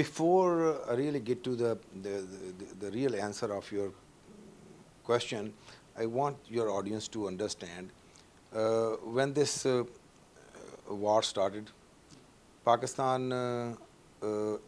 Before I really get to the real answer of your question, I want your audience to understand when this war started, Pakistan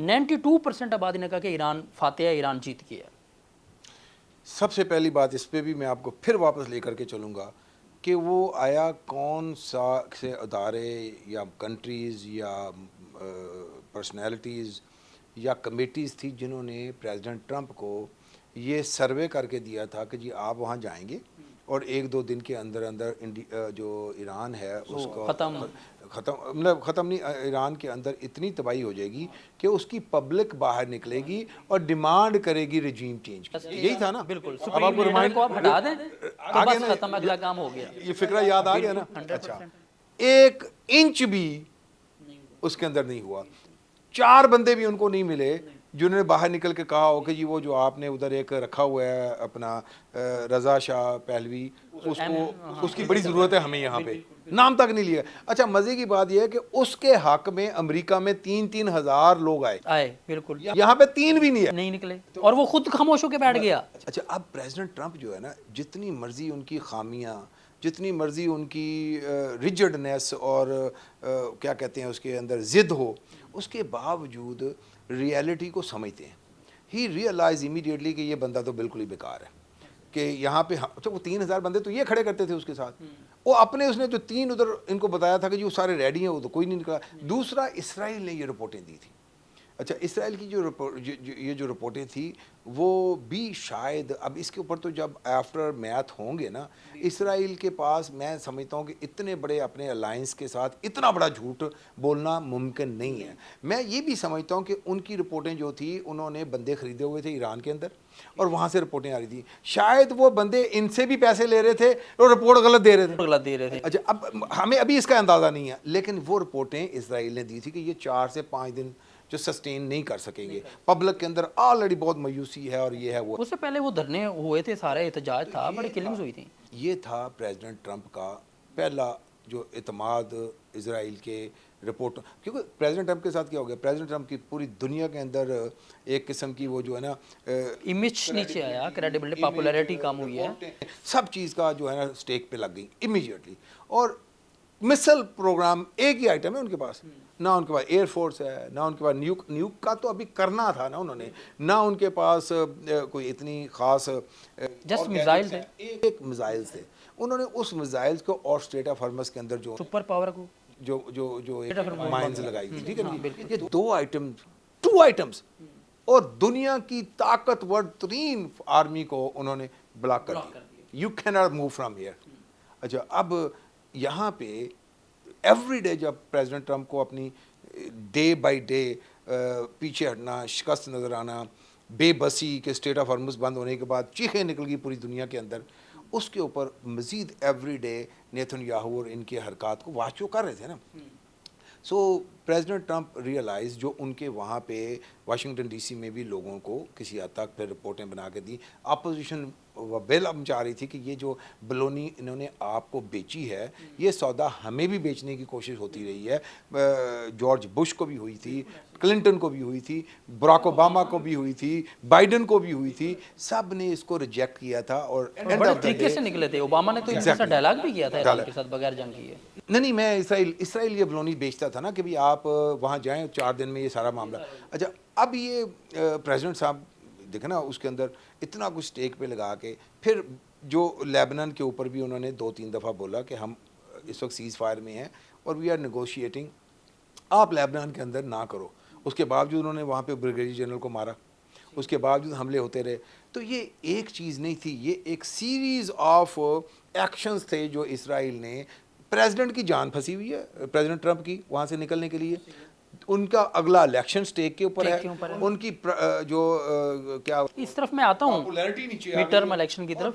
92% آبادی نے کہا کہ ایران فاتح ہے، ایران جیت گیا ہے۔ سب سے پہلی بات اس پہ بھی میں آپ کو پھر واپس لے کر کے چلوں گا کہ وہ آیا کون سا سے ادارے یا کنٹریز یا پرسنالٹیز یا کمیٹیز تھی جنہوں نے پریزیڈنٹ ٹرمپ کو یہ سروے کر کے دیا تھا کہ جی آپ وہاں جائیں گے اور 1-2 دن کے اندر اندر جو ایران ہے اس کو ختم نہیں، ایران کے اندر اتنی تباہی ہو جائے گی کہ اس کی پبلک باہر نکلے گی اور ڈیمانڈ کرے گی رجیم چینج کی۔ یہی تھا نا، بالکل، اب آپ کو ریمائنڈ کو آپ ہٹا دیں تو بس ختم، اگلا کام ہو گیا۔ یہ فکرہ یاد آ گیا نا؟ اچھا، 1 انچ بھی اس کے اندر نہیں ہوا، 4 بندے بھی ان کو نہیں ملے جنہوں نے باہر نکل کے کہا ہو کہ جی وہ جو آپ نے ادھر ایک رکھا ہوا ہے اپنا رضا شاہ پہلوی، اس کی بڑی ضرورت ہے ہمیں یہاں پہ، نام تک نہیں لیا۔ اچھا مزے کی بات یہ ہے کہ اس کے حق میں امریکہ میں 3-3 ہزار لوگ آئے، بالکل، یہاں پہ 3 بھی نہیں نکلے اور وہ خود خاموش ہو کے بیٹھ گیا۔ اچھا اب پریزیڈنٹ ٹرمپ جو ہے نا، جتنی مرضی ان کی خامیاں، جتنی مرضی ان کی ریجڈنیس اور کیا کہتے ہیں اس کے اندر ضد ہو، اس کے باوجود ریئلٹی کو سمجھتے ہیں۔ ہی ریئلائز امیڈیٹلی کہ یہ بندہ تو بالکل ہی بیکار ہے، کہ یہاں پہ اچھا وہ 3,000 بندے تو یہ کھڑے کرتے تھے اس کے ساتھ، وہ اپنے اس نے جو 3 ادھر ان کو بتایا تھا کہ جی وہ سارے ریڈی ہیں، وہ تو کوئی نہیں نکلا۔ دوسرا اسرائیل نے یہ رپورٹیں دی تھیں۔ اچھا اسرائیل کی یہ جو رپورٹیں تھیں وہ بھی شاید اب اس کے اوپر تو جب آفٹر میتھ ہوں گے نا، اسرائیل کے پاس میں سمجھتا ہوں کہ اتنے بڑے اپنے الائنس کے ساتھ اتنا بڑا جھوٹ بولنا ممکن نہیں ہے۔ میں یہ بھی سمجھتا ہوں کہ ان کی رپورٹیں جو تھی انہوں نے بندے خریدے ہوئے تھے ایران کے اندر اور وہاں سے رپورٹیں آ رہی تھیں، شاید وہ بندے ان سے بھی پیسے لے رہے تھے اور رپورٹ غلط دے رہے تھے۔ اچھا اب ہمیں ابھی اس کا اندازہ نہیں ہے، لیکن وہ رپورٹیں اسرائیل نے دی تھی کہ یہ 4 سے 5 دن جو سسٹین نہیں کر سکیں گے، پبلک کے اندر آلریڈی بہت مایوسی ہے اور یہ ہے وہ۔ اس سے پہلے وہ دھرنے ہوئے تھے، سارے احتجاج تھا، بڑی کلنگز ہوئی تھیں۔ یہ تھا پریزیڈنٹ ٹرمپ کا پہلا جو اعتماد اسرائیل کے رپورٹ، کیونکہ پریزیڈنٹ ٹرمپ کے ساتھ کیا ہو گیا، پریزیڈنٹ ٹرمپ کی پوری دنیا کے اندر ایک قسم کی وہ جو ہے نا امیج نیچے آیا، کریڈیبلٹی، پاپولیرٹی کم ہوئی ہے، سب چیز کا جو ہے نا سٹیک پہ لگ گئی امیڈیٹلی۔ اور مسل پروگرام ایک ہی آئٹم ہے ان کے پاس، نہ ان کے پاس ایئر فورس ہے، نہ ان کے پاس نیوک کا تو ابھی کرنا تھا نا انہوں نے، نہ ان کے پاس کوئی اتنی خاص جسٹ میزائل تھے، ایک میزائل تھے، انہوں نے اس میزائل کو اور اسٹریٹ آف ہارمز کے اندر جو سپر پاور کو جو مائنز لگائی تھی، ٹھیک ہے نا، یہ 2 آئٹمز اور دنیا کی طاقتور ترین آرمی کو انہوں نے بلاک کر دیا، you can not move from here. اچھا اب یہاں پہ ایوری ڈے جب پریزیڈنٹ ٹرمپ کو اپنی ڈے بائی ڈے پیچھے ہٹنا، شکست نظر آنا، بے بسی کے اسٹریٹ آف ہارمز بند ہونے کے بعد چیخیں نکل گئی پوری دنیا کے اندر، اس کے اوپر مزید ایوری ڈے نیتن یاہو اور ان کے حرکات کو واچ کر رہے تھے نا۔ سو پریزیڈنٹ ٹرمپ ریئلائز جو ان کے وہاں پہ واشنگٹن ڈی سی میں بھی لوگوں کو کسی حد تک پھر رپورٹیں بنا کے دی، اپوزیشن بیل اب چاہ رہی تھی کہ یہ جو بلونی انہوں نے آپ کو بیچی ہے، یہ سودا ہمیں بھی بیچنے کی کوشش ہوتی رہی ہے، جارج بش کو بھی ہوئی تھی، کلنٹن کو بھی ہوئی تھی، براک اوباما کو بھی ہوئی تھی، بائیڈن کو بھی ہوئی تھی، سب نے اس کو ریجیکٹ کیا تھا اور بڑے طریقے سے نکلے تھے۔ اوباما نے تو ان سے ڈائلاگ بھی کیا تھا ایران کے ساتھ بغیر جنگ کیے۔ نہیں میں اسرائیل یہ بلونی بیچتا تھا نا کہ بھی آپ وہاں جائیں 4 دن میں یہ سارا معاملہ۔ اچھا اب یہ پریزیڈنٹ صاحب دیکھیں نا اس کے اندر اتنا کچھ سٹیک پہ لگا کے، پھر جو لیبنان کے اوپر بھی انہوں نے 2-3 دفعہ بولا کہ ہم اس وقت سیز فائر میں ہیں اور وی آر نیگوشیٹنگ، آپ لیبنان کے اندر نہ کرو۔ اس کے باوجود انہوں نے وہاں پہ بریگیڈیئر جنرل کو مارا، اس کے باوجود حملے ہوتے رہے۔ تو یہ ایک چیز نہیں تھی، یہ ایک سیریز آف ایکشنز تھے جو اسرائیل نے، پریزیڈنٹ کی جان پھنسی ہوئی ہے پریزیڈنٹ ٹرمپ کی وہاں سے نکلنے کے لیے، ان کا اگلا الیکشن سٹیک کے اوپر ہے، ان کی جو کیا اس طرف میں آتا ہوں مڈ ٹرم الیکشن کی طرف،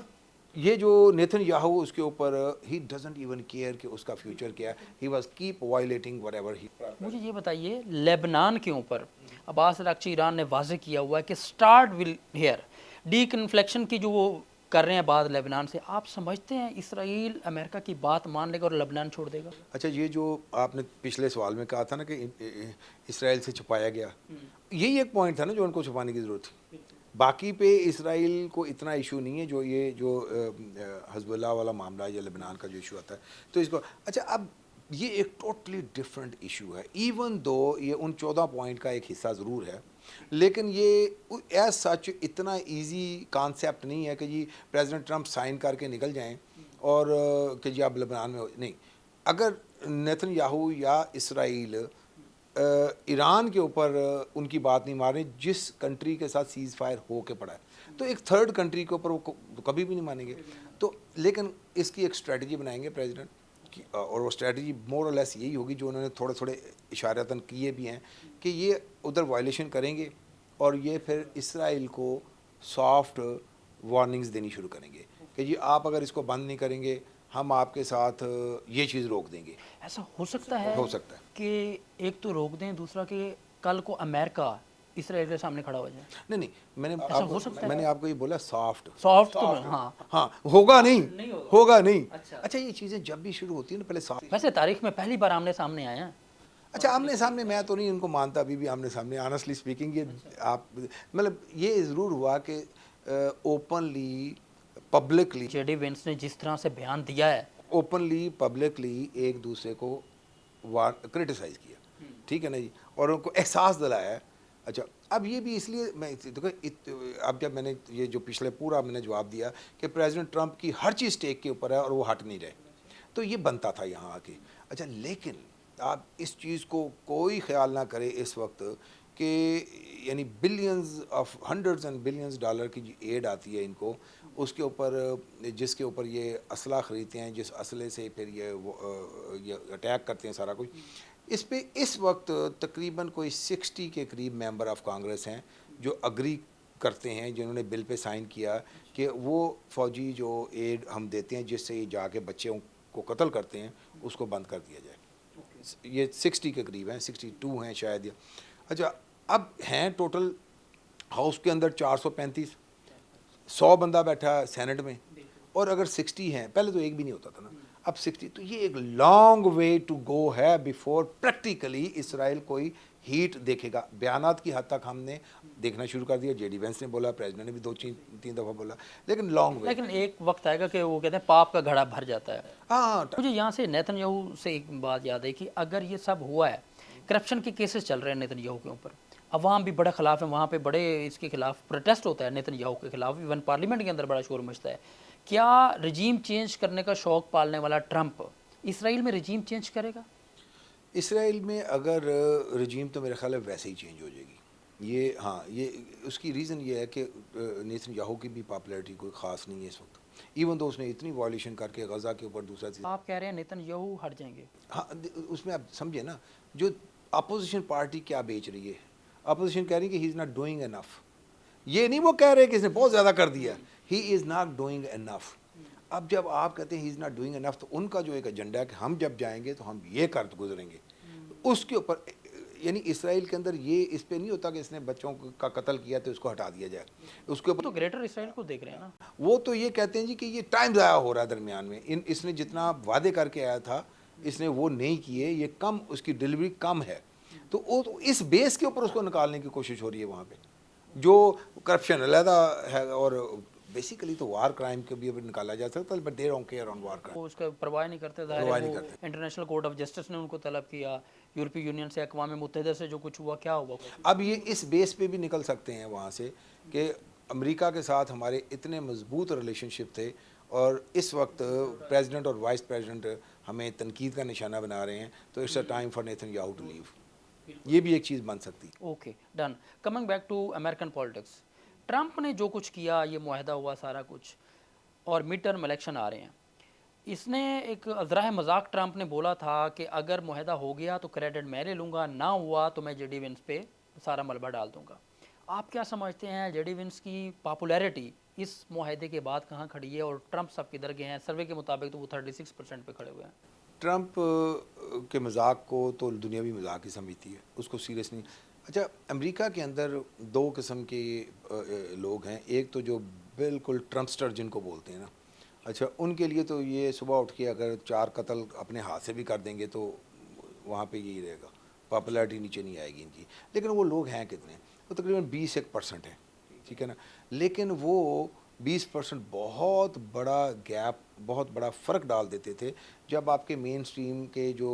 یہ جو نیتن یاہو اس کے اوپر ہی ڈزنٹ ایون کیئر کہ اس کا فیوچر کیا ہے، he was keep violating whatever he ہی۔ مجھے یہ بتائیے لیبنان کے اوپر عباس اراغچی ایران نے واضح کیا ہوا ہے کہ سٹارٹ ول ہیئر، ڈی کنفلیکشن کی جو وہ کر رہے ہیں بات لیبنان سے، آپ سمجھتے ہیں اسرائیل امریکہ کی بات مان لے گا اور لیبنان چھوڑ دے گا؟ اچھا یہ جو آپ نے پچھلے سوال میں کہا تھا نا کہ اسرائیل سے چھپایا گیا، یہی ایک پوائنٹ تھا نا جو ان کو چھپانے کی ضرورت تھی، باقی پہ اسرائیل کو اتنا ایشو نہیں ہے جو یہ جو حزب اللہ والا معاملہ یا لبنان کا جو ایشو آتا ہے تو اس کو۔ اچھا اب یہ ایک ٹوٹلی ڈفرینٹ ایشو ہے. ایون دو یہ ان 14 پوائنٹ کا ایک حصہ ضرور ہے, لیکن یہ ایز سچ اتنا ایزی کانسیپٹ نہیں ہے کہ جی پریزیڈنٹ ٹرمپ سائن کر کے نکل جائیں اور کہ جی اب لبنان میں نہیں. اگر نیتن یاہو یا اسرائیل ایران کے اوپر ان کی بات نہیں مانیں جس کنٹری کے ساتھ سیز فائر ہو کے پڑا ہے, تو ایک تھرڈ کنٹری کے اوپر وہ کبھی بھی نہیں مانیں گے. تو لیکن اس کی ایک اسٹریٹجی بنائیں گے پریزیڈنٹ کی, اور وہ اسٹریٹجی مور اور لیس یہی ہوگی جو انہوں نے تھوڑے تھوڑے اشارتاً کیے بھی ہیں کہ یہ ادھر وائلیشن کریں گے اور یہ پھر اسرائیل کو سافٹ وارننگز دینی شروع کریں گے کہ جی آپ اگر اس کو بند نہیں کریں گے ہم آپ کے ساتھ یہ چیز روک دیں گے. ایسا ہو سکتا ہے کہ ایک تو روک دیں, دوسرا کہ کل کو امریکہ اسرائیل کے سامنے کھڑا ہو جائے. نہیں میں نے آپ کو یہ بولا سافٹ تو ہاں ہاں ہوگا نہیں. اچھا یہ چیزیں جب بھی شروع ہوتی ہیں نا پہلے سافٹ. ویسے تاریخ میں پہلی بار آمنے سامنے آئے ہیں. اچھا آمنے سامنے میں تو نہیں ان کو مانتا ابھی بھی آمنے سامنے, آنیسٹلی اسپیکنگ. یہ آپ مطلب یہ ضرور ہوا کہ openly publicly J D Vance نے جس طرح سے بیان دیا ہے, اوپنلی پبلکلی ایک دوسرے کو کرٹیسائز کیا, ٹھیک ہے نا جی, اور ان کو احساس دلایا ہے. اچھا اب یہ بھی اس لیے میں دیکھو اب جب میں نے یہ جو پچھلے پورا میں نے جواب دیا کہ پریزیڈنٹ ٹرمپ کی ہر چیز ٹیک کے اوپر ہے اور وہ ہٹ نہیں رہے, تو یہ بنتا تھا یہاں آ کے. اچھا لیکن آپ اس چیز کو کوئی خیال نہ کرے اس وقت کہ یعنی billions of hundreds and billions dollar کی ایڈ آتی ہے ان کو, اس کے اوپر جس کے اوپر یہ اسلحہ خریدتے ہیں, جس اسلحے سے پھر یہ اٹیک کرتے ہیں سارا کچھ, اس پہ اس وقت تقریباً کوئی 60 کے قریب ممبر آف کانگریس ہیں جو اگری کرتے ہیں, جنہوں نے بل پہ سائن کیا کہ وہ فوجی جو ایڈ ہم دیتے ہیں جس سے یہ جا کے بچوں کو قتل کرتے ہیں اس کو بند کر دیا جائے. یہ 60 کے قریب ہیں, 62 ہیں شاید. اچھا اب ہیں ٹوٹل ہاؤس کے اندر 435, 100 بندہ بیٹھا سینٹ میں, اور اگر 60 ہیں, پہلے تو ایک بھی نہیں ہوتا تھا نا, اب 60, تو یہ ایک لانگ وے ٹو گو ہے بیفور پریکٹیکلی اسرائیل کوئی ہیٹ دیکھے گا. بیانات کی حد تک ہم نے دیکھنا شروع کر دیا, جے ڈی وینس نے بولا, پریزیڈنٹ نے بھی 2-3 دفعہ بولا, لیکن لانگ وے. لیکن ایک وقت آئے گا کہ وہ کہتے ہیں پاپ کا گھڑا بھر جاتا ہے. ہاں مجھے یہاں سے نیتن یاہو سے ایک بات یاد ہے کہ اگر یہ سب ہوا ہے, کرپشن کے کیسز چل رہے ہیں نیتن یاہو کے اوپر, عوام بھی بڑا خلاف ہے, وہاں پہ بڑے اس کے خلاف پروٹیسٹ ہوتا ہے نیتن یاہو کے خلاف, ایون پارلیمنٹ کے اندر بڑا شور مچتا ہے. کیا رجیم چینج کرنے کا شوق پالنے والا ٹرمپ اسرائیل میں رجیم چینج کرے گا؟ اسرائیل میں اگر رجیم تو میرے خیال ہے ویسے ہی چینج ہو جائے گی. یہ ہاں یہ اس کی ریزن یہ ہے کہ نیتن یاہو کی بھی پاپولیرٹی کوئی خاص نہیں ہے اس وقت, ایون تو اس نے اتنی وائلیشن کر کے غزہ کے اوپر دوسرا چیز. آپ کہہ رہے ہیں نیتن یاہو ہٹ جائیں گے؟ ہاں اس میں آپ سمجھے نا, جو اپوزیشن پارٹی کیا بیچ رہی ہے, اپوزیشن کہہ رہی ہے کہ ہی از ناٹ ڈوئنگ انف. یہ نہیں وہ کہہ رہے کہ اس نے بہت زیادہ کر دیا, ہی از ناٹ ڈوئنگ انف. اب جب آپ کہتے ہیں ہی از ناٹ ڈوئنگ انف, تو ان کا جو ایک ایجنڈا ہے کہ ہم جب جائیں گے تو ہم یہ کر گزریں گے, اس کے اوپر یعنی اسرائیل کے اندر یہ اس پہ نہیں ہوتا کہ اس نے بچوں کا قتل کیا تو اس کو ہٹا دیا جائے. اس کے اوپر تو گریٹر اسرائیل کو دیکھ رہے ہیں نا, وہ تو یہ کہتے ہیں جی کہ یہ ٹائم ضائع ہو رہا ہے درمیان میں, اس نے جتنا وعدے کر کے آیا تھا اس نے وہ نہیں کیے, یہ کم اس کی ڈلیوری کم ہے, تو اس بیس کے اوپر اس کو نکالنے کی کوشش ہو رہی ہے وہاں پہ. جو کرپشن علیحدہ ہے, اور بیسیکلی تو وار کرائم کو بھی نکالا جا سکتا ہے, but they don't care on war crime. وہ اس کا پرواہ نہیں کرتے, ظاہر ہے وہ انٹرنیشنل کورٹ آف جسٹس نے ان کو طلب کیا, یورپی یونین سے, اقوام متحدہ سے جو کچھ ہوا, کیا ہوا. اب یہ اس بیس پہ بھی نکل سکتے ہیں وہاں سے کہ امریکہ کے ساتھ ہمارے اتنے مضبوط ریلیشن شپ تھے, اور اس وقت پریزیڈنٹ اور وائس پریزیڈنٹ ہمیں تنقید کا نشانہ بنا رہے ہیں, تو it's a time for Netanyahu to leave. یہ بھی ایک چیز بن سکتی. Okay done. Coming back to American politics, Trump نے جو کچھ کیا, یہ معاہدہ ہوا سارا کچھ, اور مڈ ٹرم الیکشن آ رہے ہیں, اس نے ایک ذرائع مذاق ٹرمپ نے بولا تھا کہ اگر معاہدہ ہو گیا تو کریڈٹ میں لے لوں گا, نہ ہوا تو میں جے ڈی وینس پہ سارا ملبہ ڈال دوں گا. آپ کیا سمجھتے ہیں جے ڈی وینس کی پاپولیرٹی اس معاہدے کے بعد کہاں کھڑی ہے, اور ٹرمپ سب کدھر گئے ہیں؟ سروے کے مطابق تو وہ 36% پہ کھڑے ہوئے ہیں. ٹرمپ کے مذاق کو تو دنیاوی مذاق ہی سمجھتی ہے, اس کو سیریس نہیں. اچھا امریکہ کے اندر 2 قسم کے لوگ ہیں, ایک تو جو بالکل ٹرمپسٹر جن کو بولتے ہیں نا, اچھا ان کے لیے تو یہ صبح اٹھ کے اگر 4 قتل اپنے ہاتھ سے بھی کر دیں گے تو وہاں پہ یہی رہے گا, پاپولیرٹی نیچے نہیں آئے گی ان کی. لیکن وہ لوگ ہیں کتنے, وہ تقریباً 20% ہیں, ٹھیک ہے نا. لیکن وہ 20% بہت بڑا گیپ، بہت بڑا فرق ڈال دیتے تھے جب آپ کے مین سٹریم کے جو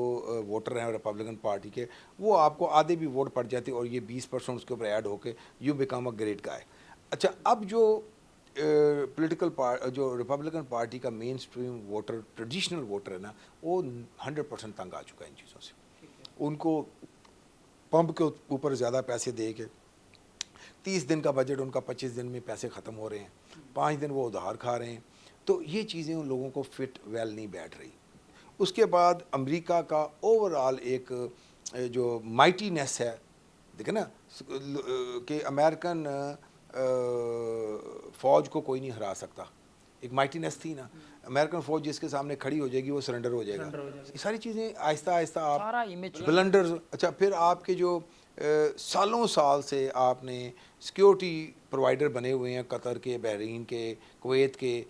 ووٹر ہیں ریپبلکن پارٹی کے، وہ آپ کو آدھے بھی ووٹ پڑ جاتے اور یہ 20% اس کے اوپر ایڈ ہو کے you become a great guy. اچھا اب جو جو ریپبلکن پارٹی کا مین سٹریم ووٹر، ٹریڈیشنل ووٹر ہے نا، وہ 100% تنگ آ چکا ہے ان چیزوں سے. ان کو پمپ کے اوپر زیادہ پیسے دے کے 30 دن کا بجٹ ان کا 25 دن میں پیسے ختم ہو رہے ہیں، 5 دن وہ ادھار کھا رہے ہیں. تو یہ چیزیں ان لوگوں کو فٹ ویل نہیں بیٹھ رہی. اس کے بعد امریکہ کا اوور آل ایک جو مائٹینس ہے، دیکھیں نا کہ امریکن فوج کو کوئی نہیں ہرا سکتا، ایک مائٹینس تھی نا، امریکن فوج جس کے سامنے کھڑی ہو جائے گی وہ سرنڈر ہو جائے گا. یہ ساری چیزیں آہستہ آہستہ سارا آپ image بلنڈرز. اچھا پھر آپ کے جو سالوں سال سے آپ نے سیکیورٹی پرووائڈر بنے ہوئے ہیں، قطر کے، بحرین کے، کویت کے،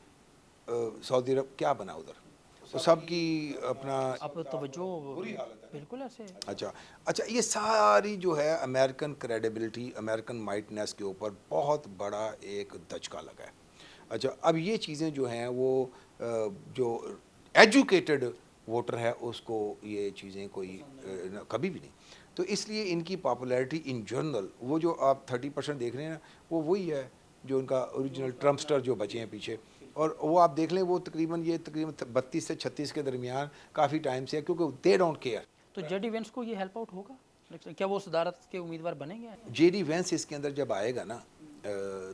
سعودی عرب، کیا بنا ادھر؟ تو سب کی اپنا اب توجہ بالکل ایسے. اچھا یہ ساری جو ہے امریکن کریڈیبلٹی، امریکن مائٹنس کے اوپر بہت بڑا ایک دھچکا لگا ہے. اچھا اب یہ چیزیں جو ہیں وہ جو ایجوکیٹڈ ووٹر ہے اس کو یہ چیزیں کوئی کبھی بھی نہیں. تو اس لیے ان کی پاپولیرٹی ان جنرل، وہ جو آپ 30% دیکھ رہے ہیں نا، وہ وہی ہے جو ان کا اوریجنل ٹرمپسٹر جو بچے ہیں پیچھے. اور وہ آپ دیکھ لیں وہ تقریباً 32 سے 36 کے درمیان کافی ٹائم سے ہے، کیونکہ دے ڈونٹ کیئر. تو جے ڈی وینس کو یہ ہیلپ آؤٹ ہوگا؟ کیا وہ صدارت کے امیدوار بنیں گے؟ جے ڈی وینس اس کے اندر جب آئے گا نا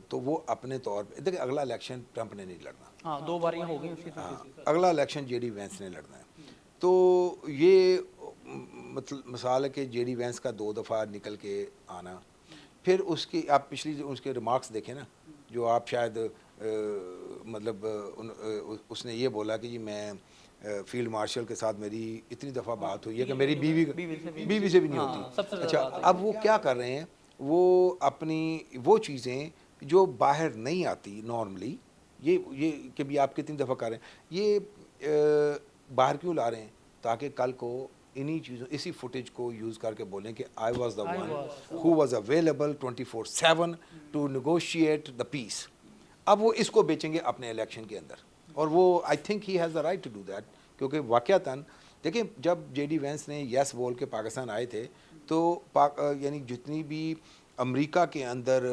تو وہ اپنے طور پہ دیکھیں، اگلا الیکشن ٹرمپ نے نہیں لڑنا. ہاں 2 باریاں ہو گئی اس کی. اگلا الیکشن جے ڈی وینس نے لڑنا ہے. تو یہ مثال ہے کہ جے ڈی وینس کا 2 دفعہ نکل کے آنا، پھر اس کی آپ پچھلی اس کے ریمارکس دیکھیں نا، جو آپ شاید مطلب اس نے یہ بولا کہ جی میں فیلڈ مارشل کے ساتھ میری اتنی دفعہ بات ہوئی ہے کہ میری بیوی سے بھی نہیں ہوتی. اچھا اب وہ کیا کر رہے ہیں، وہ اپنی وہ چیزیں جو باہر نہیں آتی نارملی، یہ کہ بھی آپ کتنی دفعہ کر رہے ہیں، یہ باہر کیوں لا رہے ہیں؟ تاکہ کل کو انہی چیزوں، اسی فوٹیج کو یوز کر کے بولیں کہ I was the one who was available 24/7 to negotiate the peace. اب وہ اس کو بیچیں گے اپنے الیکشن کے اندر، اور وہ I think he has the right to do that. کیونکہ واقعتاً دیکھیں جب جے ڈی وینس نے یس بول کے پاکستان آئے تھے تو یعنی جتنی بھی امریکہ کے اندر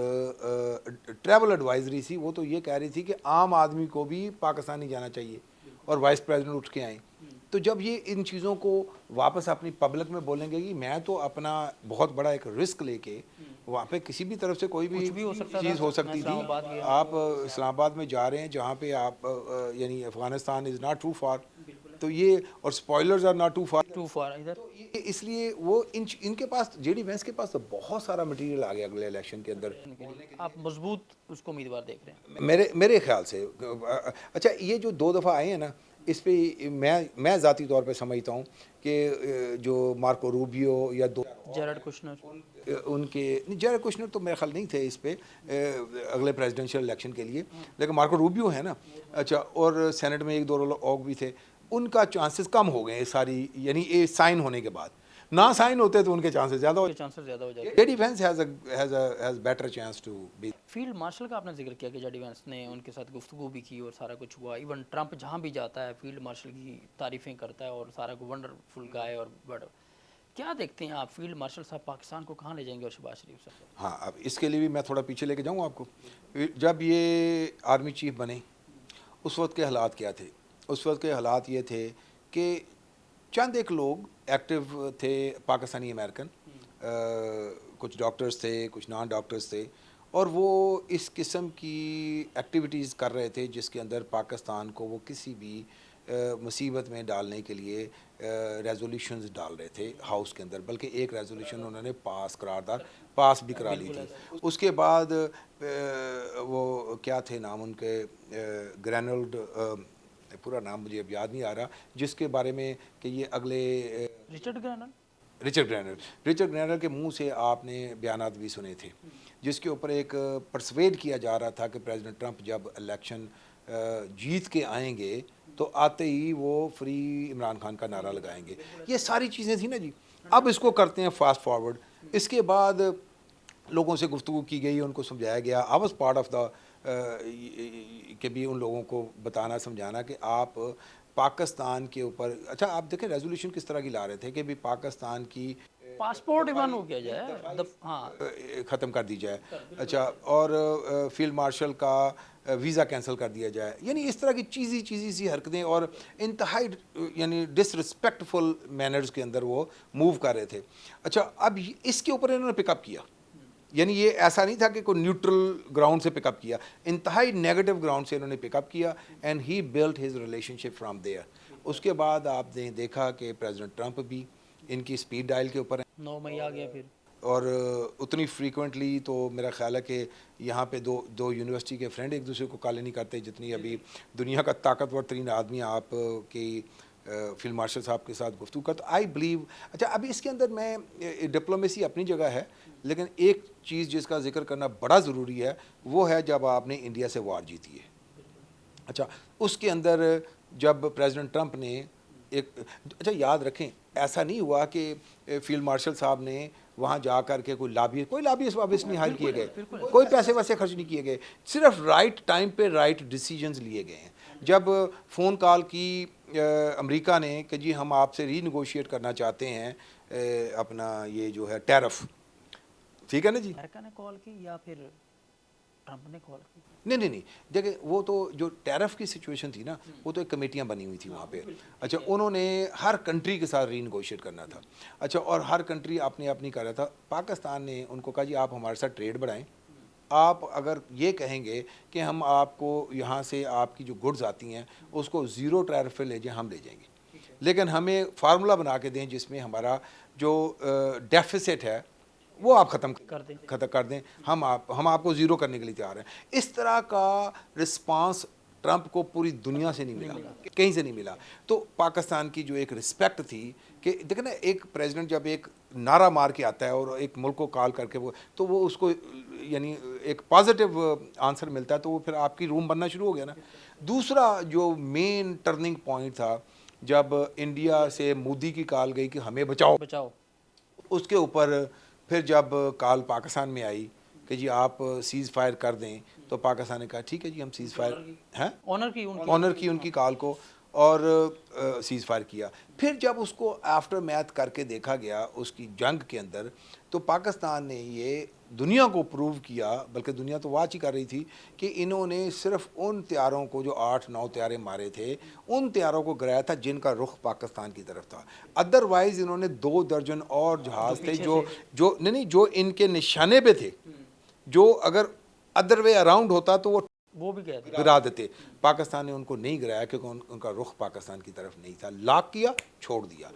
ٹریول ایڈوائزری تھی وہ تو یہ کہہ رہی تھی کہ عام آدمی کو بھی پاکستان نہیں جانا چاہیے، اور وائس پریزیڈنٹ اٹھ کے آئیں. تو جب یہ ان چیزوں کو واپس اپنی پبلک میں بولیں گے کہ میں تو اپنا بہت بڑا ایک رسک لے کے وہاں پہ کسی بھی طرف سے کوئی بھی چیز ہو سکتی تھی. آپ اسلام آباد میں جا رہے ہیں جہاں پہ آپ یعنی Afghanistan is not too far, تو یہ اور spoilers are not too far ادھر. اس لیے وہ ان کے پاس، جے ڈی وینس کے پاس تو بہت سارا مٹیریل آ گیا اگلے الیکشن کے اندر. آپ مضبوط اس کو امیدوار دیکھ رہے ہیں؟ میرے خیال سے. اچھا یہ جو 2 دفعہ آئے ہیں نا، اس پہ میں ذاتی طور پہ سمجھتا ہوں کہ جو مارکو روبیو یا جیرڈ کشنر، ان کے جیرڈ کشنر تو میرے خیال نہیں تھے اس پہ اگلے پریزیڈنشیل الیکشن کے لیے، لیکن مارکو روبیو ہے نا. اچھا اور سینٹ میں 1-2 لوگ بھی تھے، ان کا چانسز کم ہو گئے ساری، یعنی یہ سائن ہونے کے بعد. نہ سائن ہوتے تو ان کے چانسز زیادہ ہو جاتے. J D Vance has better chance to be. Field marshal کا آپ نے ذکر کیا کہ جے ڈی وینس نے ان کے ساتھ گفتگو بھی کی اور سارا کچھ ہوا. ایون ٹرمپ جہاں بھی جاتا ہے فیلڈ مارشل کی تعریفیں کرتا ہے اور سارا کو ونڈرفل گائے. اور کیا دیکھتے ہیں آپ فیلڈ مارشل صاحب پاکستان کو کہاں لے جائیں گے اور شہباز شریف صاحب؟ ہاں اب اس کے لیے بھی میں تھوڑا پیچھے لے کے جاؤں آپ کو. جب یہ آرمی چیف بنے اس وقت کے حالات کیا تھے؟ اس وقت کے حالات یہ تھے کہ چند ایک لوگ ایکٹیو تھے پاکستانی امریکن، کچھ ڈاکٹرز تھے، کچھ نان ڈاکٹرز تھے، اور وہ اس قسم کی ایکٹیویٹیز کر رہے تھے جس کے اندر پاکستان کو وہ کسی بھی مصیبت میں ڈالنے کے لیے ریزولوشنز ڈال رہے تھے ہاؤس کے اندر. بلکہ ایک ریزولوشن انہوں نے پاس بھی کرا لی تھی. اس کے بعد وہ کیا تھے نام ان کے، گرینولڈ، پورا نام مجھے اب یاد نہیں آ رہا، جس کے بارے میں کہ یہ اگلے رچرڈ گرینر کے منہ سے آپ نے بیانات بھی سنے تھے جس کے اوپر ایک پرسویڈ کیا جا رہا تھا کہ پریزیڈنٹ ٹرمپ جب الیکشن جیت کے آئیں گے تو آتے ہی وہ فری عمران خان کا نعرہ لگائیں گے. یہ ساری چیزیں تھیں نا جی. اب اس کو کرتے ہیں فاسٹ فارورڈ. اس کے بعد لوگوں سے گفتگو کی گئی, ان کو سمجھایا گیا. I was part of the کہ بھی ان لوگوں کو بتانا سمجھانا کہ آپ پاکستان کے اوپر, اچھا آپ دیکھیں ریزولوشن کس طرح کی لا رہے تھے کہ بھی پاکستان کی پاسپورٹ ایون ہو کیا جائے, ہاں ختم کر دی جائے, اچھا, اور فیلڈ مارشل کا ویزا کینسل کر دیا جائے. یعنی اس طرح کی چیزی سی حرکتیں اور انتہائی یعنی ڈس رسپیکٹفل مینرز کے اندر وہ موو کر رہے تھے. اچھا, اب اس کے اوپر انہوں نے پک اپ کیا, یعنی یہ ایسا نہیں تھا کہ کوئی نیوٹرل گراؤنڈ سے پک اپ کیا, انتہائی نیگیٹو گراؤنڈ سے انہوں نے پک اپ کیا, and he built his relationship from there. اس کے بعد آپ نے دیکھا کہ پریزیڈنٹ ٹرمپ بھی ان کی اسپیڈ ڈائل کے اوپر 9 مئی آ گیا پھر, اور اتنی فریکوینٹلی تو میرا خیال ہے کہ یہاں پہ دو یونیورسٹی کے فرینڈ ایک دوسرے کو کال نہیں کرتے جتنی ابھی دنیا کا طاقتور ترین آدمی آپ کی فیلڈ مارشل صاحب کے ساتھ گفتگو کرتا. آئی بلیو, اچھا ابھی اس کے اندر میں ڈپلومیسی اپنی جگہ ہے, لیکن ایک چیز جس کا ذکر کرنا بڑا ضروری ہے وہ ہے جب آپ نے انڈیا سے وار جیتی ہے. اچھا, اس کے اندر جب پریزیڈنٹ ٹرمپ نے اچھا یاد رکھیں ایسا نہیں ہوا کہ فیلڈ مارشل صاحب نے وہاں جا کر کے کوئی لابیس وابیس نہیں ہائر کیے گئے, کوئی پیسے ویسے خرچ نہیں کیے گئے, صرف رائٹ ٹائم پہ رائٹ ڈیسیجنز لیے گئے ہیں. جب فون کال کی امریکہ نے کہ جی ہم آپ سے ری نیگوشیٹ کرنا چاہتے ہیں اپنا یہ جو ہے ٹیرف, ٹھیک ہے نا جی, امریکہ نے کال کی یا پھر ٹرمپ نے کال کی؟ نہیں دیکھیں وہ تو جو ٹیرف کی سچویشن تھی نا وہ تو ایک کمیٹیاں بنی ہوئی تھی وہاں پہ. اچھا, انہوں نے ہر کنٹری کے ساتھ ری نیگوشیٹ کرنا تھا. اچھا, اور ہر کنٹری اپنی کر رہا تھا. پاکستان نے ان کو کہا جی آپ ہمارے ساتھ ٹریڈ بڑھائیں, آپ اگر یہ کہیں گے کہ ہم آپ کو یہاں سے آپ کی جو گڈز آتی ہیں اس کو 0 ٹیرف پہ لے جائیں, ہم لے جائیں گے, لیکن ہمیں فارمولا بنا کے دیں جس میں ہمارا جو ڈیفیسٹ ہے وہ آپ ختم کر دیں, ہم آپ کو 0 کرنے کے لیے تیار ہیں. اس طرح کا رسپانس ٹرمپ کو پوری دنیا سے نہیں ملا, کہیں سے نہیں ملا. تو پاکستان کی جو ایک رسپیکٹ تھی کہ دیکھیں نا, ایک پریزیڈنٹ جب ایک نعرہ مار کے آتا ہے اور ایک ملک کو کال کر کے تو وہ اس کو یعنی ایک پازیٹیو آنسر ملتا ہے, تو وہ پھر آپ کی روم بننا شروع ہو گیا نا. دوسرا جو مین ٹرننگ پوائنٹ تھا جب انڈیا سے مودی کی کال گئی کہ ہمیں بچاؤ, اس کے اوپر پھر جب کال پاکستان میں آئی کہ جی آپ سیز فائر کر دیں, تو پاکستان نے کہا ٹھیک ہے جی ہم سیز فائر آنر کی ان کی کال کو اور سیز فائر کیا. پھر جب اس کو آفٹر میتھ کر کے دیکھا گیا اس کی جنگ کے اندر, تو پاکستان نے یہ دنیا کو پروو کیا, بلکہ دنیا تو واچ ہی کر رہی تھی کہ انہوں نے صرف ان طیاروں کو جو 8-9 طیارے مارے تھے ان طیاروں کو گرایا تھا جن کا رخ پاکستان کی طرف تھا. ادروائز انہوں نے 2 درجن اور جہاز تھے جو ان کے نشانے پہ تھے, جو اگر ادر وے اراؤنڈ ہوتا تو وہ بھی گرا دیتے. پاکستان نے ان کو نہیں گرایا کیونکہ ان کا رخ پاکستان کی طرف نہیں تھا, لاک کیا چھوڑ دیا.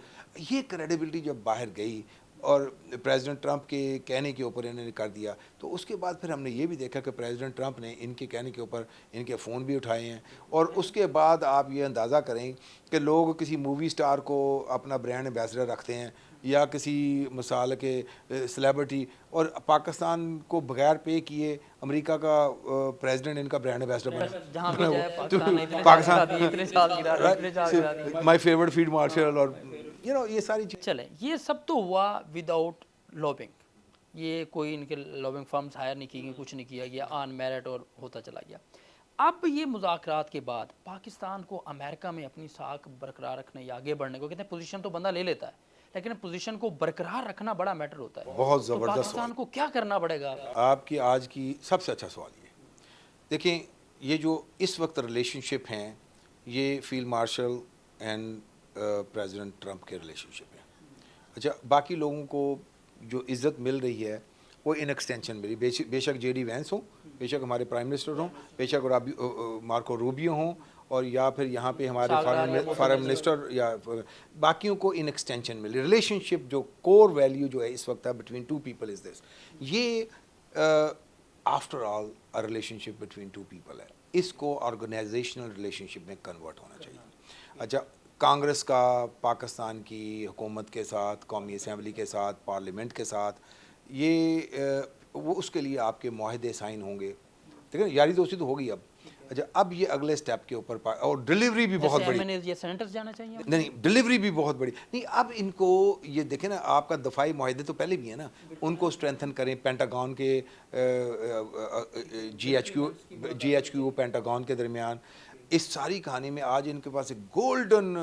یہ کریڈیبلٹی جب باہر گئی اور پریزیڈنٹ ٹرمپ کے کہنے کے اوپر انہوں نے کر دیا, تو اس کے بعد پھر ہم نے یہ بھی دیکھا کہ پریزیڈنٹ ٹرمپ نے ان کے کہنے کے اوپر ان کے فون بھی اٹھائے ہیں. اور اس کے بعد آپ یہ اندازہ کریں کہ لوگ کسی مووی سٹار کو اپنا برانڈ ایمبیسڈر رکھتے ہیں یا کسی مثال کے سیلیبریٹی, اور پاکستان کو بغیر پے کیے امریکہ کا پریزیڈنٹ ان کا brand ambassador Pakistan, my favourite field marshal, اور یہ ساری چلیں یہ سب تو ہوا ود آؤٹ لابنگ, یہ کوئی ان کے لابنگ فرمز ہائر نہیں کی گئی, کچھ نہیں کیا گیا, آن میرٹ اور ہوتا چلا گیا. اب یہ مذاکرات کے بعد پاکستان کو امریکہ میں اپنی ساکھ برقرار رکھنے یا آگے بڑھنے کو, کہتے ہیں پوزیشن تو بندہ لے لیتا ہے لیکن پوزیشن کو برقرار رکھنا بڑا میٹر ہوتا ہے. بہت زبردست پاکستان کو کیا کرنا پڑے گا؟ آپ کی آج کی سب سے اچھا سوال یہ دیکھیں, یہ جو اس وقت ریلیشن شپ ہیں یہ field marshal and president Trump کے ریلیشن شپ ہیں. اچھا, باقی لوگوں کو جو عزت مل رہی ہے وہ ان ایکسٹینشن ملی, بے شک جے ڈی وینس ہوں, بے شک ہمارے پرائم منسٹر ہوں, بے شک مارکو روبیو ہوں, اور یا پھر یہاں پہ ہمارے فارن منسٹر, یا باقیوں کو ان ایکسٹینشن ملی. ریلیشن شپ جو کور ویلیو جو ہے اس وقت ہے بٹوین 2 پیپل از دس, یہ آفٹر آل ریلیشن شپ بٹوین 2 پیپل ہے, اس کو آرگنائزیشنل ریلیشن شپ میں کنورٹ ہونا چاہیے. اچھا, کانگریس کا پاکستان کی حکومت کے ساتھ, قومی اسمبلی کے ساتھ, پارلیمنٹ کے ساتھ, یہ وہ اس کے لیے آپ کے معاہدے سائن ہوں گے. دیکھیں یاری دوستی تو ہوگی اب, اچھا اب یہ اگلے سٹیپ کے اوپر اور ڈلیوری بھی بہت بڑی یہ سینٹرز جانا چاہیے نہیں ڈلیوری بھی بہت بڑی نہیں. اب ان کو یہ دیکھیں نا, آپ کا دفاعی معاہدے تو پہلے بھی ہیں نا, ان کو اسٹرینتھن کریں. پینٹاگون کے جی ایچ کیو پینٹاگون کے درمیان اس ساری کہانی میں آج ان کے پاس ایک گولڈن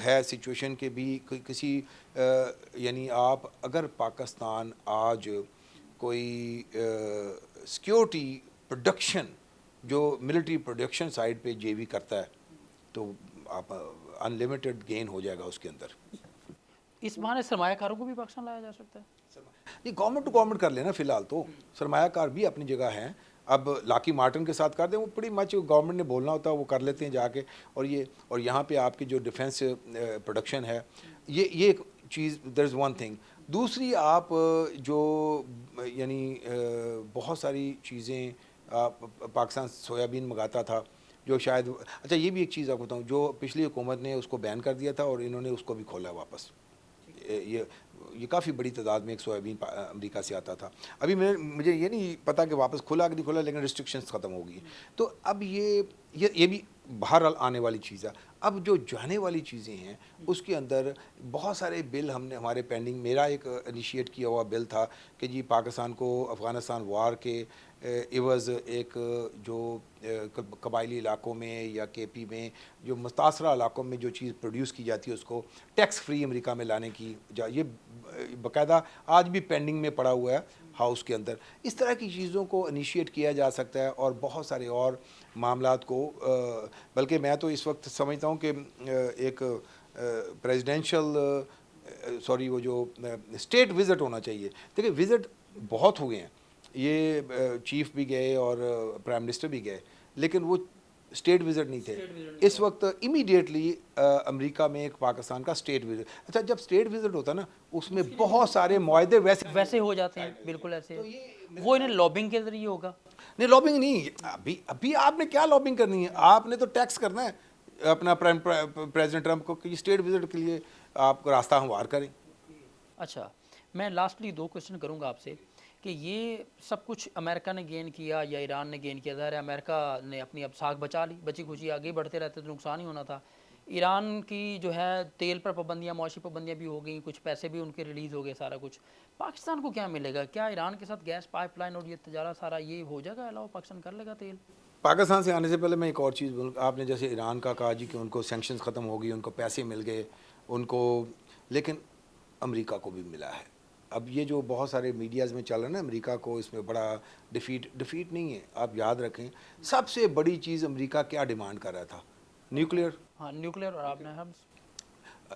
ہے سچویشن کے بھی کسی یعنی آپ اگر پاکستان آج کوئی سیکیورٹی پروڈکشن جو ملٹری پروڈکشن سائڈ پہ جے وی کرتا ہے تو آپ ان لمیٹڈ گین ہو جائے گا اس کے اندر. اس بہانے سرمایہ کاروں کو بھی پاکستان لایا جا سکتا ہے. نہیں گورنمنٹ ٹو گورنمنٹ کر لینا فی الحال تو سرمایہ کار بھی اپنی جگہ ہیں. اب لاکی مارٹن کے ساتھ کر دیں, وہ بڑی مچ گورنمنٹ نے بولنا ہوتا ہے وہ کر لیتے ہیں جا کے. اور یہاں پہ آپ کی جو ڈیفنس پروڈکشن ہے یہ ایک چیز, دیر از ون تھنگ. دوسری آپ جو یعنی بہت ساری چیزیں پاکستان سویابین منگاتا تھا جو شاید, اچھا یہ بھی ایک چیز آپ کو بتاؤں, جو پچھلی حکومت نے اس کو بین کر دیا تھا اور انہوں نے اس کو بھی کھولا واپس. یہ کافی بڑی تعداد میں ایک سویابین امریکہ سے آتا تھا. ابھی مجھے یہ نہیں پتا کہ واپس کھلا کہ نہیں کھلا, لیکن ریسٹرکشنز ختم ہو گئی. تو اب یہ بھی بہرحال آنے والی چیز ہے. اب جو جانے والی چیزیں ہیں اس کے اندر بہت سارے بل ہمارے پینڈنگ. میرا ایک انیشیٹ کیا ہوا بل تھا کہ جی پاکستان کو افغانستان وار کے عوض ایک جو قبائلی علاقوں میں یا کے پی میں جو متاثرہ علاقوں میں جو چیز پروڈیوس کی جاتی ہے اس کو ٹیکس فری امریکہ میں لانے کی یہ باقاعدہ آج بھی پینڈنگ میں پڑا ہوا ہے ہاؤس کے اندر. اس طرح کی چیزوں کو انیشیٹ کیا جا سکتا ہے اور بہت سارے اور معاملات کو. بلکہ میں تو اس وقت سمجھتا ہوں کہ ایک پریزیڈینشل وہ جو اسٹیٹ وزٹ ہونا چاہیے. دیکھیں وزٹ بہت ہوئے ہیں, یہ چیف بھی گئے اور پرائم منسٹر بھی گئے, لیکن وہ اسٹیٹ وزٹ نہیں تھے. اس وقت امیڈیٹلی امریکہ میں ایک پاکستان کا اسٹیٹ وزٹ. اچھا جب اسٹیٹ وزٹ ہوتا ہے نا اس میں بہت سارے معاہدے ویسے ہو جاتے ہیں, بالکل ایسے. وہ انہیں لابنگ کے ذریعے ہوگا. نہیں لابنگ نہیں, ابھی آپ نے کیا لابنگ کرنی ہے, آپ نے تو ٹیکس کرنا ہے اپنا پریزیڈنٹ ٹرمپ کو کہ اسٹیٹ وزٹ کے لیے آپ راستہ ہموار کریں. اچھا میں لاسٹلی 2 کوشچن کروں گا آپ سے کہ یہ سب کچھ امریکہ نے گین کیا یا ایران نے گین کیا. ظاہر ہے امریکہ نے اپنی اب ساکھ بچا لی, بچی کچی آگے بڑھتے رہتے تو نقصان ہی ہونا تھا. ایران کی جو ہے تیل پر پابندیاں, معاشی پابندیاں بھی ہو گئیں, کچھ پیسے بھی ان کے ریلیز ہو گئے, سارا کچھ. پاکستان کو کیا ملے گا؟ کیا ایران کے ساتھ گیس پائپ لائن اور یہ تجارت سارا یہ ہو جائے گا علاوہ پاکستان کر لے گا تیل؟ پاکستان سے آنے سے پہلے میں ایک اور چیز بولوں. آپ نے جیسے ایران کا کہا جی کہ ان کو سینکشنز ختم ہو گئی, ان کو پیسے مل گئے ان کو, لیکن امریکہ کو بھی ملا ہے. اب یہ جو بہت سارے میڈیاز میں چل رہا ہے نا امریکہ کو اس میں بڑا ڈیفیٹ نہیں ہے. آپ یاد رکھیں سب سے بڑی چیز امریکہ کیا ڈیمانڈ کر رہا تھا, نیوکلیئر. ہاں نیوکلیئر, اور آپ نے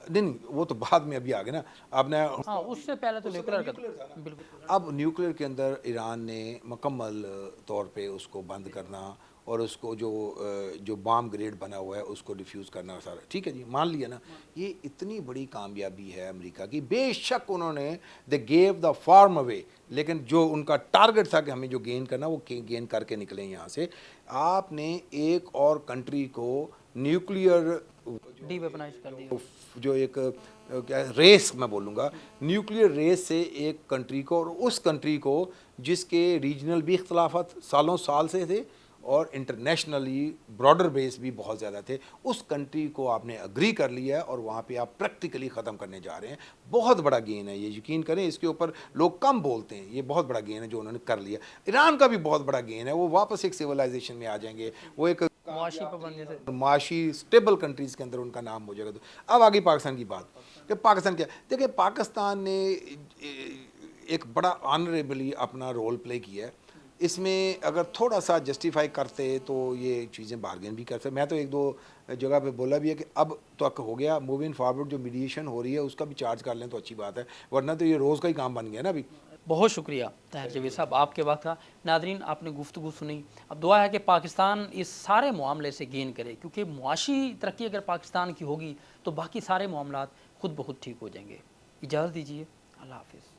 نہیں وہ تو بعد میں ابھی آگے نا, آپ نے ہاں اس سے پہلے تو نیوکلیئر کا بالکل. اب نیوکلیئر کے اندر ایران نے مکمل طور پہ اس کو بند کرنا اور اس کو جو بام گریڈ بنا ہوا ہے اس کو ڈیفیوز کرنا سارا ٹھیک ہے جی, مان لیا نا. یہ اتنی بڑی کامیابی ہے امریکہ کی. بے شک انہوں نے دے گیو دا فارم اوے, لیکن جو ان کا ٹارگٹ تھا کہ ہمیں جو گین کرنا وہ گین کر کے نکلیں یہاں سے. آپ نے ایک اور کنٹری کو نیوکلیئر ڈی ویپنائز کر دی, جو ایک ریس میں بولوں گا, نیوکلیئر ریس سے ایک کنٹری کو, اور اس کنٹری کو جس کے ریجنل بھی اختلافات سالوں سال سے تھے اور انٹرنیشنلی براڈر بیس بھی بہت زیادہ تھے, اس کنٹری کو آپ نے اگری کر لیا ہے اور وہاں پہ آپ پریکٹیکلی ختم کرنے جا رہے ہیں. بہت بڑا گین ہے یہ, یقین کریں. اس کے اوپر لوگ کم بولتے ہیں, یہ بہت بڑا گین ہے جو انہوں نے کر لیا. ایران کا بھی بہت بڑا گین ہے, وہ واپس ایک سویلائزیشن میں آ جائیں گے, وہ ایک معاشی پابندی سے معاشی اسٹیبل کنٹریز کے اندر ان کا نام ہو جائے گا. تو اب آگے پاکستان کی بات کہ پاکستان کیا, دیکھیں پاکستان نے ایک بڑا آنریبلی اپنا رول پلے کیا ہے. اس میں اگر تھوڑا سا جسٹیفائی کرتے تو یہ چیزیں بارگین بھی کرتے. میں تو 1-2 جگہ پہ بولا بھی ہے کہ اب تک ہو گیا, موونگ فارورڈ جو میڈیشن ہو رہی ہے اس کا بھی چارج کر لیں تو اچھی بات ہے, ورنہ تو یہ روز کا ہی کام بن گیا نا ابھی. بہت شکریہ طاہر جاوید صاحب آپ کے وقت کا. ناظرین آپ نے گفتگو سنی, اب دعا ہے کہ پاکستان اس سارے معاملے سے گین کرے, کیونکہ معاشی ترقی اگر پاکستان کی ہوگی تو باقی سارے معاملات خود بخود ٹھیک ہو جائیں گے. اجازت دیجیے, اللہ حافظ.